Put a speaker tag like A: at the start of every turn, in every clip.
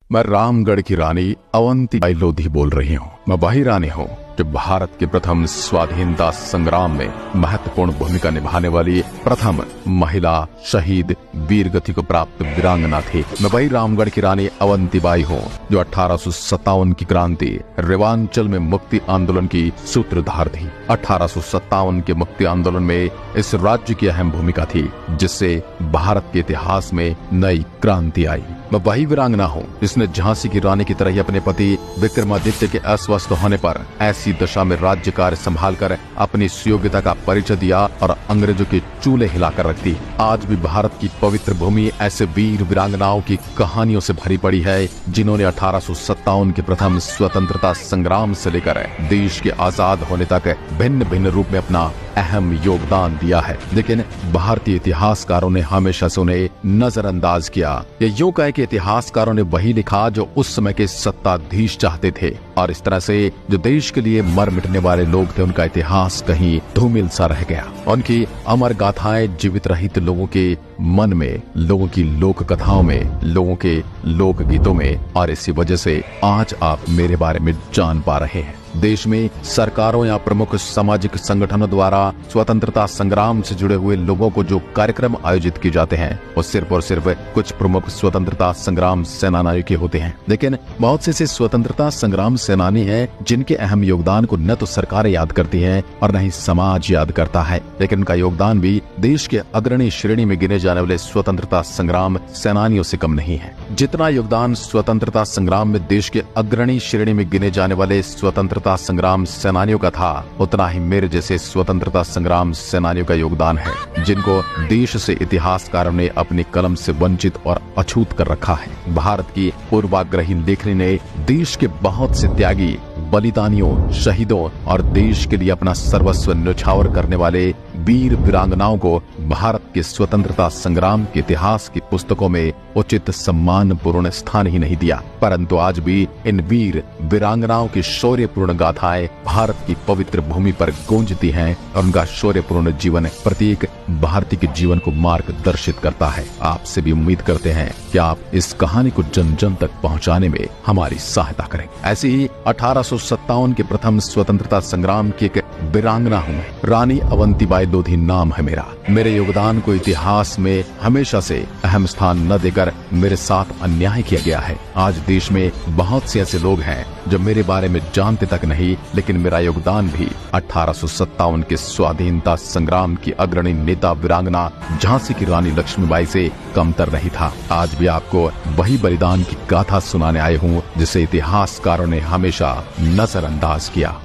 A: मैं रामगढ़ की रानी अवंतीबाई लोधी बोल रही हूँ। मैं वही रानी हूँ जो भारत के प्रथम स्वाधीनता संग्राम में महत्वपूर्ण भूमिका निभाने वाली प्रथम महिला शहीद वीर गति को प्राप्त वीरांगना थी। मैं वही रामगढ़ की रानी अवंतीबाई हूँ जो 1857 की क्रांति रेवांचल में मुक्ति आंदोलन की सूत्रधार थी। 1857 के मुक्ति आंदोलन में इस राज्य की अहम भूमिका थी, जिससे भारत के इतिहास में नई क्रांति आई। मैं वही वीरांगना हूँ जिसने झांसी की रानी की तरह ही अपने पति विक्रमादित्य के अस्वस्थ होने पर ऐसी दशा में राज्य कार्य संभालकर अपनी सुयोग्यता का परिचय दिया और अंग्रेजों के चूल्हे हिलाकर रख दी। आज भी भारत की पवित्र भूमि ऐसे वीर वीरांगनाओं की कहानियों से भरी पड़ी है, जिन्होंने 1857 के प्रथम स्वतंत्रता संग्राम से लेकर देश के आजाद होने तक भिन्न भिन्न रूप में अपना अहम योगदान दिया है। लेकिन भारतीय इतिहासकारों ने हमेशा से उन्हें नजरअंदाज किया। ये यूं कहे कि इतिहासकारों ने वही लिखा जो उस समय के सत्ताधीश चाहते थे, और इस तरह से जो देश के लिए मर मिटने वाले लोग थे, उनका इतिहास कहीं धूमिल सा रह गया। उनकी अमर गाथाएं जीवित रही थी लोगों के मन में, लोगों की लोक कथाओं में, लोगों के लोक गीतों में, और इसी वजह से आज आप मेरे बारे में जान पा रहे हैं। देश में सरकारों या प्रमुख सामाजिक संगठनों द्वारा स्वतंत्रता संग्राम से जुड़े हुए लोगों को जो कार्यक्रम आयोजित किए जाते हैं, वो सिर्फ और सिर्फ कुछ प्रमुख स्वतंत्रता संग्राम सेनानियों के होते हैं। लेकिन बहुत से ऐसे स्वतंत्रता संग्राम सेनानी हैं जिनके अहम योगदान को न तो सरकारें याद करती हैं और न ही समाज याद करता है, लेकिन उनका योगदान भी देश के अग्रणी श्रेणी में गिने जाने वाले स्वतंत्रता संग्राम सेनानियों से कम नहीं है। जितना योगदान स्वतंत्रता संग्राम में देश के अग्रणी श्रेणी में गिने जाने वाले स्वतंत्रता संग्राम सेनानियों का था, उतना ही मेरे जैसे स्वतंत्रता संग्राम सेनानियों का योगदान है, जिनको देश से इतिहासकारों ने अपनी कलम से वंचित और अछूत कर रखा है। भारत की पूर्वाग्रही लेखनी ने देश के बहुत से त्यागी, बलिदानियों, शहीदों और देश के लिए अपना सर्वस्व न्यौछावर करने वाले वीर वीरांगनाओं को भारत के स्वतंत्रता संग्राम के इतिहास की पुस्तकों में उचित सम्मानपूर्ण स्थान ही नहीं दिया। परंतु आज भी इन वीर वीरांगनाओं की शौर्यपूर्ण गाथाएं भारत की पवित्र भूमि पर गूंजती हैं, और उनका शौर्यपूर्ण जीवन प्रत्येक भारतीय के जीवन को मार्गदर्शित करता है। आपसे भी उम्मीद करते हैं कि आप इस कहानी को जन जन तक पहुंचाने में हमारी सहायता करें। ऐसे ही 1857 के प्रथम स्वतंत्रता संग्राम की एक वीरांगना हूँ। रानी अवंतीबाई लोधी नाम है मेरा। मेरे योगदान को इतिहास में हमेशा से अहम स्थान न देकर मेरे साथ अन्याय किया गया है। आज देश में बहुत से ऐसे लोग हैं जो मेरे बारे में जानते तक नहीं, लेकिन मेरा योगदान भी 1857 के स्वाधीनता संग्राम की अग्रणी नेता वीरांगना झांसी की रानी लक्ष्मीबाई से कमतर नहीं था। आज भी आपको वही बलिदान की गाथा सुनाने आए हूँ जिसे इतिहासकारों ने हमेशा नजरअंदाज किया।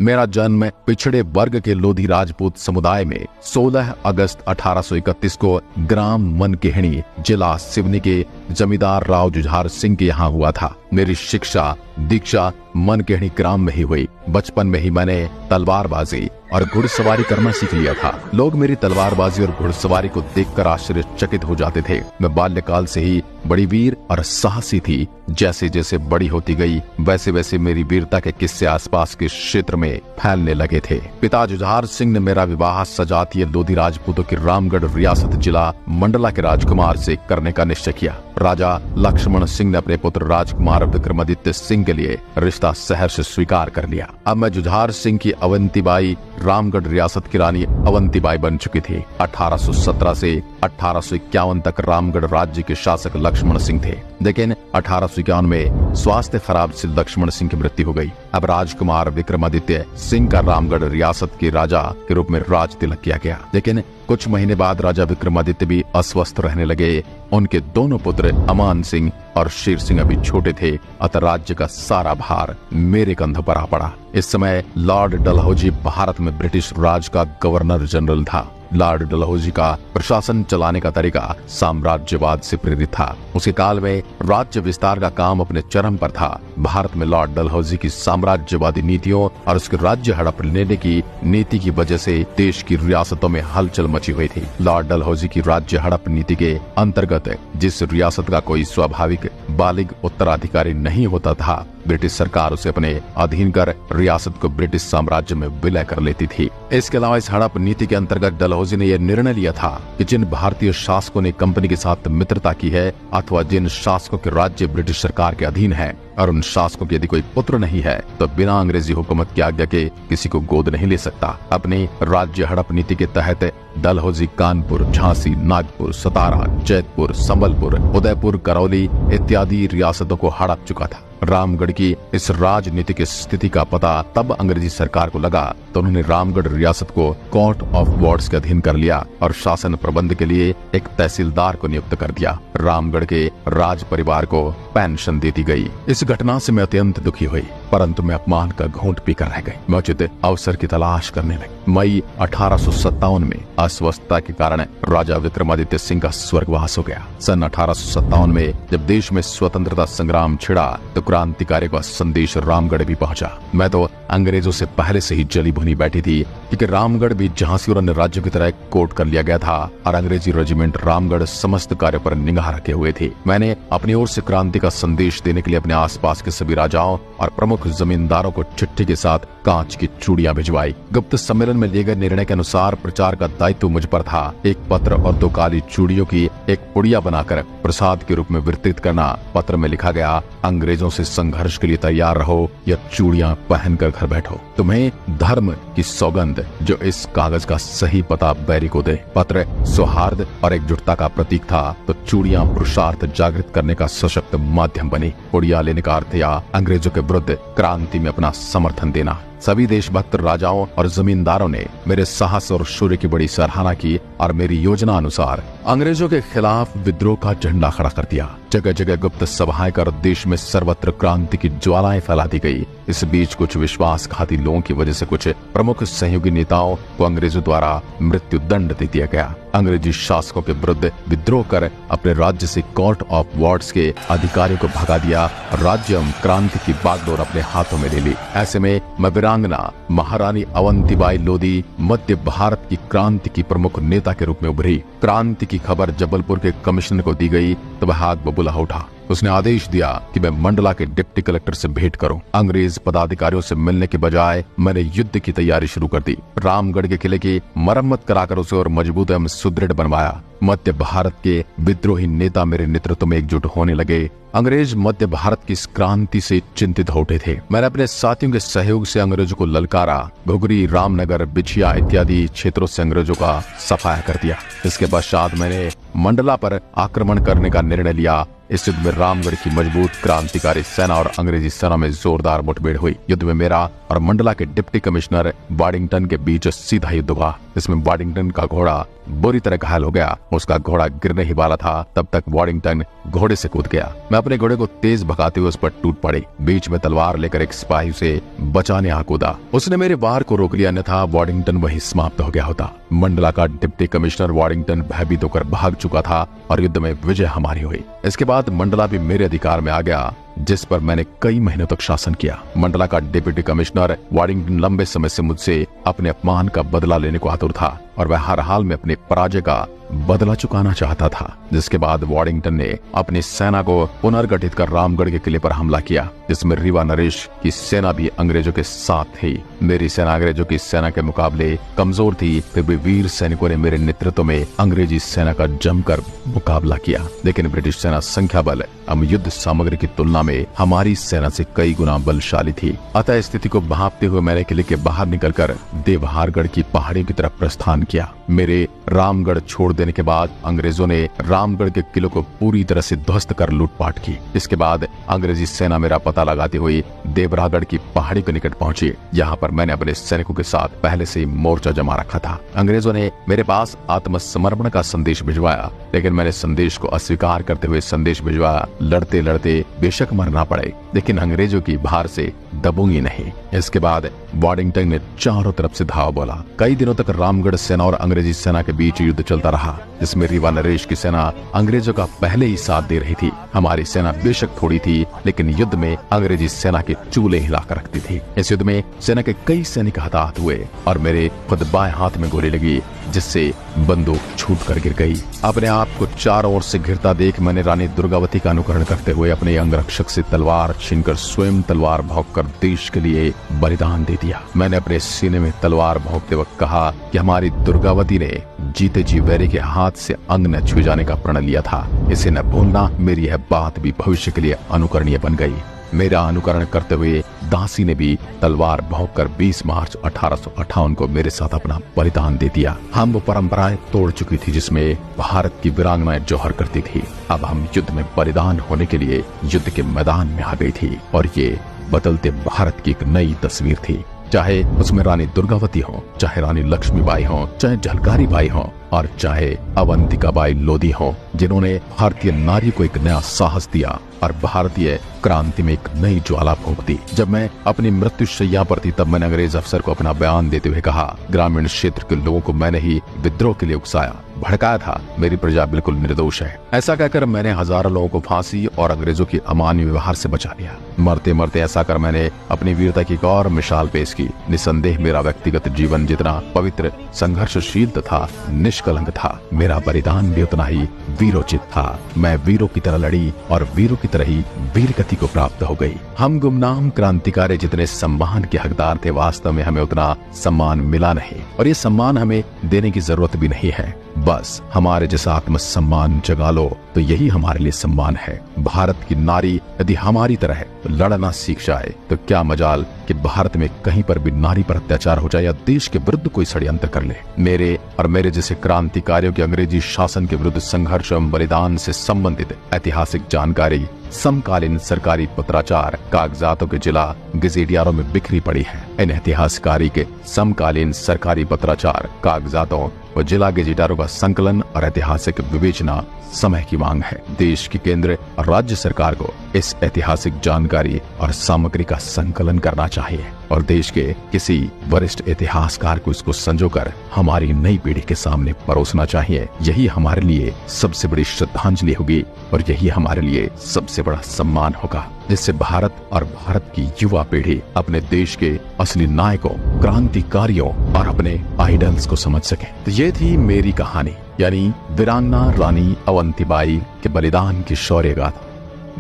A: मेरा जन्म पिछड़े वर्ग के लोधी राजपूत समुदाय में 16 अगस्त 1831 को ग्राम मनकेहणी, जिला सिवनी के जमींदार राव जुझार सिंह के यहाँ हुआ था। मेरी शिक्षा दीक्षा मनकेहणी ग्राम में ही हुई। बचपन में ही मैंने तलवारबाजी और घुड़सवारी करना सीख लिया था। लोग मेरी तलवारबाजी और घुड़सवारी को देखकर आश्चर्यचकित हो जाते थे। मैं बाल्यकाल से ही बड़ी वीर और साहसी थी। जैसे जैसे बड़ी होती गई, वैसे वैसे मेरी वीरता के किस्से आसपास के क्षेत्र में फैलने लगे थे। पिता जुझार सिंह ने मेरा विवाह सजातीय लोधी राजपूतों की रामगढ़ रियासत जिला मंडला के राजकुमार से करने का निश्चय किया। राजा लक्ष्मण सिंह ने अपने पुत्र राजकुमार विक्रमादित्य सिंह के लिए रिश्ता सहर्ष स्वीकार कर लिया। अब मैं जुझार सिंह की अवंतीबाई रामगढ़ रियासत की रानी अवंतीबाई बन चुकी थी। 1817 से 1851 तक रामगढ़ राज्य के शासक लक्ष्मण सिंह थे, लेकिन 1851 में स्वास्थ्य खराब से लक्ष्मण सिंह की मृत्यु हो गई। अब राजकुमार विक्रमादित्य सिंह का रामगढ़ रियासत के राजा के रूप में राज तिलक किया गया। लेकिन कुछ महीने बाद राजा विक्रमादित्य भी अस्वस्थ रहने लगे। उनके दोनों पुत्र अमान सिंह और शेर सिंह अभी छोटे थे, अतः राज्य का सारा भार मेरे कंधों पर आ पड़ा। इस समय लॉर्ड डलहौजी भारत में ब्रिटिश राज का गवर्नर जनरल था। लॉर्ड डलहौजी का प्रशासन चलाने का तरीका साम्राज्यवाद से प्रेरित था। उसके काल में राज्य विस्तार का काम अपने चरम पर था। भारत में लॉर्ड डलहौजी की साम्राज्यवादी नीतियों और उसके राज्य हड़प लेने की नीति की वजह से देश की रियासतों में हलचल मची हुई थी। लॉर्ड डलहौजी की राज्य हड़प नीति के अंतर्गत जिस रियासत का कोई स्वाभाविक बालिग उत्तराधिकारी नहीं होता था, ब्रिटिश सरकार उसे अपने अधीन कर रियासत को ब्रिटिश साम्राज्य में विलय कर लेती थी। इसके अलावा इस हड़प नीति के अंतर्गत डलहौजी ने यह निर्णय लिया था कि जिन भारतीय शासकों ने कंपनी के साथ मित्रता की है अथवा जिन शासकों के राज्य ब्रिटिश सरकार के अधीन है और उन शासकों के यदि कोई पुत्र नहीं है तो बिना अंग्रेजी हुकूमत की आज्ञा के किसी को गोद नहीं ले सकता। अपनी राज्य हड़प नीति के तहत डलहौजी कानपुर, झांसी, नागपुर, सतारा, जैतपुर, संबलपुर, उदयपुर, करौली इत्यादि रियासतों को हड़प चुका था। रामगढ़ की इस राजनीति की स्थिति का पता तब अंग्रेजी सरकार को लगा तो उन्होंने रामगढ़ रियासत को कोर्ट ऑफ वार्ड्स के अधीन कर लिया और शासन प्रबंध के लिए एक तहसीलदार को नियुक्त कर दिया। रामगढ़ के राज परिवार को पेंशन दे दी गई। इस घटना से मैं अत्यंत दुखी हुई, परंतु मैं अपमान का घूंट पीकर रह गई। मैं उचित अवसर की तलाश करने लगी। मई 1857 में अस्वस्थता के कारण राजा विक्रमादित्य सिंह का स्वर्गवास हो गया। सन 1857 में जब देश में स्वतंत्रता संग्राम छिड़ा तो क्रांतिकारी का संदेश रामगढ़ भी पहुंचा। मैं तो अंग्रेजों से पहले से ही जली भुनी बैठी थी क्योंकि रामगढ़ भी झांसी और अन्य राज्यों की तरह कोर्ट कर लिया गया था और अंग्रेजी रेजिमेंट रामगढ़ समस्त कार्य पर निगाह रखे हुए थे। मैंने अपनी ओर से क्रांति का संदेश देने के लिए अपने आसपास के सभी राजाओं और प्रमुख जमींदारों को चिट्ठी के साथ कांच की चूड़ियां भिजवाई। गुप्त सम्मेलन में लिए गए निर्णय के अनुसार प्रचार का दायित्व मुझ पर था। एक पत्र और 2 काली चूड़ियों की एक पुड़िया बनाकर प्रसाद के रूप में वितरित करना। पत्र में लिखा गया, अंग्रेजों से संघर्ष के लिए तैयार रहो या चूड़ियां पहनकर घर बैठो। तुम्हें धर्म की सौगंध जो इस कागज का सही पता बैरी को दे। पत्र सौहार्द और एकजुटता का प्रतीक था तो चूड़ियां पुरुषार्थ जागृत करने का सशक्त माध्यम बनी। पुड़िया लेने का अर्थ या अंग्रेजों के विरुद्ध क्रांति में अपना समर्थन देना। सभी देशभक्त राजाओं और जमींदारों ने मेरे साहस और शौर्य की बड़ी सराहना की और मेरी योजना अनुसार अंग्रेजों के खिलाफ विद्रोह का झंडा खड़ा कर दिया। जगह जगह गुप्त सभाएं कर देश में सर्वत्र क्रांति की ज्वालाएं फैला दी गई। इस बीच कुछ विश्वासघाती लोगों की वजह से कुछ प्रमुख सहयोगी नेताओं को अंग्रेजों द्वारा मृत्यु दंड दे दिया गया। अंग्रेजी शासकों के विरुद्ध विद्रोह कर अपने राज्य से कोर्ट ऑफ वार्ड्स के अधिकारियों को भगा दिया। राज्य एवं क्रांति की बागडोर अपने हाथों में ले ली। ऐसे में मैं वीरांगना महारानी अवंतीबाई लोधी मध्य भारत की क्रांति की प्रमुख नेता के रूप में उभरी। क्रांति की खबर जबलपुर के कमिश्नर को दी गई तो वह आग बबूला उठा। उसने आदेश दिया कि मैं मंडला के डिप्टी कलेक्टर से भेंट करूं। अंग्रेज पदाधिकारियों से मिलने के बजाय मैंने युद्ध की तैयारी शुरू कर दी। रामगढ़ के किले की मरम्मत कराकर उसे और मजबूत एवं सुदृढ़ बनवाया। मध्य भारत के विद्रोही नेता मेरे नेतृत्व में एकजुट होने लगे। अंग्रेज मध्य भारत की इस क्रांति से चिंतित हो उठे थे। मैंने अपने साथियों के सहयोग से अंग्रेजों को ललकारा। घुघरी, रामनगर, बिछिया इत्यादि क्षेत्रों से अंग्रेजों का सफाया कर दिया। इसके पश्चात मैंने मंडला पर आक्रमण करने का निर्णय लिया। इस युद्ध में रामगढ़ की मजबूत क्रांतिकारी सेना और अंग्रेजी सेना में जोरदार मुठभेड़ हुई। युद्ध में मेरा और मंडला के डिप्टी कमिश्नर वाडिंगटन के बीच सीधा युद्ध हुआ। इसमें वाडिंगटन का घोड़ा बुरी तरह घायल हो गया। उसका घोड़ा गिरने ही वाला था तब तक वाडिंगटन घोड़े से कूद गया। मैं अपने घोड़े को तेज भगाते हुए उस पर टूट पड़ी। बीच में तलवार लेकर एक सिपाही उसे बचाने आ कूदा। उसने मेरे वार को रोक लिया, अन्यथा वाडिंगटन वहीं समाप्त हो गया होता। मंडला का डिप्टी कमिश्नर वाडिंगटन भयभीत होकर भाग चुका था और युद्ध में विजय हमारी हुई। इसके बाद मंडला भी मेरे अधिकार में आ गया, जिस पर मैंने कई महीनों तक शासन किया। मंडला का डिप्टी कमिश्नर वाडिंगटन लंबे समय से मुझसे अपने अपमान का बदला लेने को आतुर था और वह हर हाल में अपने पराजय का बदला चुकाना चाहता था। जिसके बाद वाडिंगटन ने अपनी सेना को पुनर्गठित कर रामगढ़ के किले पर हमला किया, जिसमें रीवा नरेश की सेना भी अंग्रेजों के साथ थी। मेरी सेना अंग्रेजों की सेना के मुकाबले कमजोर थी, फिर भी वीर सैनिकों ने मेरे नेतृत्व में अंग्रेजी सेना का जमकर मुकाबला किया। लेकिन ब्रिटिश सेना संख्या बल एवं युद्ध सामग्री की तुलना में हमारी सेना से कई गुना बलशाली थी। अतः स्थिति को भांपते हुए मैंने किले के बाहर निकलकर देवहारगढ़ की पहाड़ियों की तरफ प्रस्थान किया। मेरे रामगढ़ छोड़ देने के बाद अंग्रेजों ने रामगढ़ के किलों को पूरी तरह से ध्वस्त कर लूटपाट की। इसके बाद अंग्रेजी सेना मेरा पता लगाती हुई देवरागढ़ की पहाड़ी के निकट पहुंची। यहाँ पर मैंने अपने सैनिकों के साथ पहले से ही मोर्चा जमा रखा था। अंग्रेजों ने मेरे पास आत्मसमर्पण का संदेश भिजवाया, लेकिन मैंने संदेश को अस्वीकार करते हुए संदेश भिजवाया। लड़ते लड़ते बेशक मरना पड़े, लेकिन अंग्रेजों की भार से दबूंगी नहीं। इसके बाद वॉडिंगटन ने चारों तरफ से धावा बोला। कई दिनों तक रामगढ़ सेना और अंग्रेजी सेना के बीच युद्ध चलता रहा, जिसमें रीवा नरेश की सेना अंग्रेजों का पहले ही साथ दे रही थी। हमारी सेना बेशक थोड़ी थी, लेकिन युद्ध में अंग्रेजी सेना के चूल्हे हिलाकर रखती थी। इस युद्ध में सेना के कई सैनिक हताहत हुए और मेरे खुद बाएं हाथ में गोली लगी, जिससे बंदूक छूट कर गिर गई। अपने आप को चारों ओर से घिरता देख मैंने रानी दुर्गावती का अनुकरण करते हुए अपने अंगरक्षक से तलवार छीनकर स्वयं तलवार भोंककर देश के लिए बलिदान दे दिया। मैंने अपने सीने में तलवार भोंकते वक्त कहा कि हमारी दुर्गावती ने जीते जी वैरी के हाथ से अंग न छू जाने का प्रण लिया था। इसे न भूलना। मेरी यह बात भी भविष्य के लिए अनुकरणीय बन गई। मेरा अनुकरण करते हुए दासी ने भी तलवार भोंककर 20 मार्च 1858 को मेरे साथ अपना बलिदान दे दिया। हम वो परंपराएं तोड़ चुकी थी जिसमें भारत की वीरांगनाएं जौहर करती थी। अब हम युद्ध में बलिदान होने के लिए युद्ध के मैदान में आ गई थी और ये बदलते भारत की एक नई तस्वीर थी। चाहे उसमें रानी दुर्गावती हो, चाहे रानी लक्ष्मीबाई हो, चाहे झलकारी बाई हो और चाहे अवंतिका बाई लोधी हो, जिन्होंने भारतीय नारी को एक नया साहस दिया और भारतीय क्रांति में एक नई ज्वाला फूंक दी। जब मैं अपनी मृत्यु शैया पर थी तब मैंने अंग्रेज अफसर को अपना बयान देते हुए कहा, ग्रामीण क्षेत्र के लोगों को मैंने ही विद्रोह के लिए उकसाया, भड़काया था। मेरी प्रजा बिल्कुल निर्दोष है। ऐसा कहकर मैंने हजारों लोगों को फांसी और अंग्रेजों की अमान्य व्यवहार से बचा लिया। मरते मरते ऐसा कर मैंने अपनी वीरता की एक और मिसाल पेश की। निसंदेह मेरा व्यक्तिगत जीवन जितना पवित्र, संघर्षशील तथा निष्कलंक था, मेरा बलिदान भी उतना ही वीरोचित था। मैं वीरों की तरह लड़ी और वीरों की तरह ही वीर गति को प्राप्त हो गई। हम गुमनाम क्रांतिकारी जितने सम्मान के हकदार थे, वास्तव में हमें उतना सम्मान मिला नहीं और ये सम्मान हमें देने की जरूरत भी नहीं है। बस हमारे जैसा आत्मसम्मान जगा लो तो यही हमारे लिए सम्मान है। भारत की नारी यदि हमारी तरह लड़ना सीख जाए तो क्या मजाल कि भारत में कहीं पर भी नारी पर अत्याचार हो जाए या देश के विरुद्ध कोई षड्यंत्र कर ले। मेरे और मेरे जैसे क्रांतिकारियों के अंग्रेजी शासन के विरुद्ध संघर्ष एवं बलिदान से संबंधित ऐतिहासिक जानकारी समकालीन सरकारी पत्राचार कागजातों के जिला गजेटियारों में बिखरी पड़ी है। इन ऐतिहासिकारी के समकालीन सरकारी पत्राचार कागजातों व जिला गजेटियारों का संकलन और ऐतिहासिक विवेचना समय की मांग है। देश की केंद्र और राज्य सरकार को इस ऐतिहासिक जानकारी और सामग्री का संकलन करना चाहिए और देश के किसी वरिष्ठ इतिहासकार को इसको संजोकर हमारी नई पीढ़ी के सामने परोसना चाहिए। यही हमारे लिए सबसे बड़ी श्रद्धांजलि होगी और यही हमारे लिए सबसे बड़ा सम्मान होगा, जिससे भारत और भारत की युवा पीढ़ी अपने देश के असली नायकों, क्रांतिकारियों और अपने आइडल्स को समझ सके। तो ये थी मेरी कहानी, यानी वीरांगना रानी अवंतीबाई के बलिदान की शौर्य गाथा।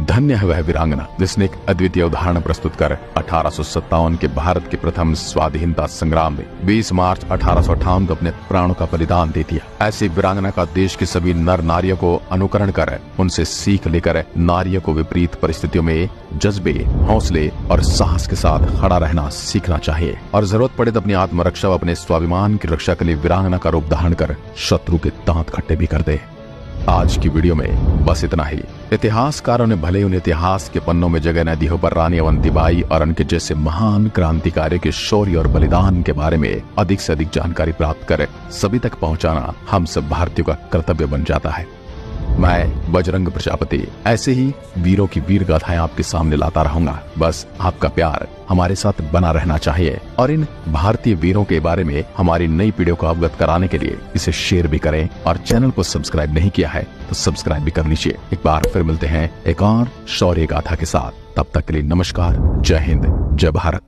A: धन्य है वह वीरांगना जिसने एक अद्वितीय उदाहरण प्रस्तुत कर 1857 के भारत के प्रथम स्वाधीनता संग्राम में 20 मार्च 1858 को अपने प्राणों का बलिदान दे दिया। ऐसी वीरांगना का देश के सभी नर नारियों को अनुकरण कर उनसे सीख लेकर नारियों को विपरीत परिस्थितियों में जज्बे, हौसले और साहस के साथ खड़ा रहना सीखना चाहिए और जरूरत पड़े तो अपनी आत्मरक्षा व अपने स्वाभिमान की रक्षा के लिए वीरांगना का रूप धारण कर शत्रु के दांत खट्टे भी कर दे। आज की वीडियो में बस इतना ही। इतिहासकारों ने भले उन इतिहास के पन्नों में जगह न दी हो, पर रानी अवंतीबाई और उनके जैसे महान क्रांतिकारियों के शौर्य और बलिदान के बारे में अधिक से अधिक जानकारी प्राप्त कर सभी तक पहुंचाना हम सब भारतीयों का कर्तव्य बन जाता है। मैं बजरंग प्रजापति ऐसे ही वीरों की वीर गाथाएं आपके सामने लाता रहूंगा। बस आपका प्यार हमारे साथ बना रहना चाहिए और इन भारतीय वीरों के बारे में हमारी नई पीढ़ियों को अवगत कराने के लिए इसे शेयर भी करें और चैनल को सब्सक्राइब नहीं किया है तो सब्सक्राइब भी कर लीजिए। एक बार फिर मिलते हैं एक और शौर्य गाथा के साथ। तब तक के लिए नमस्कार, जय हिंद, जय भारत।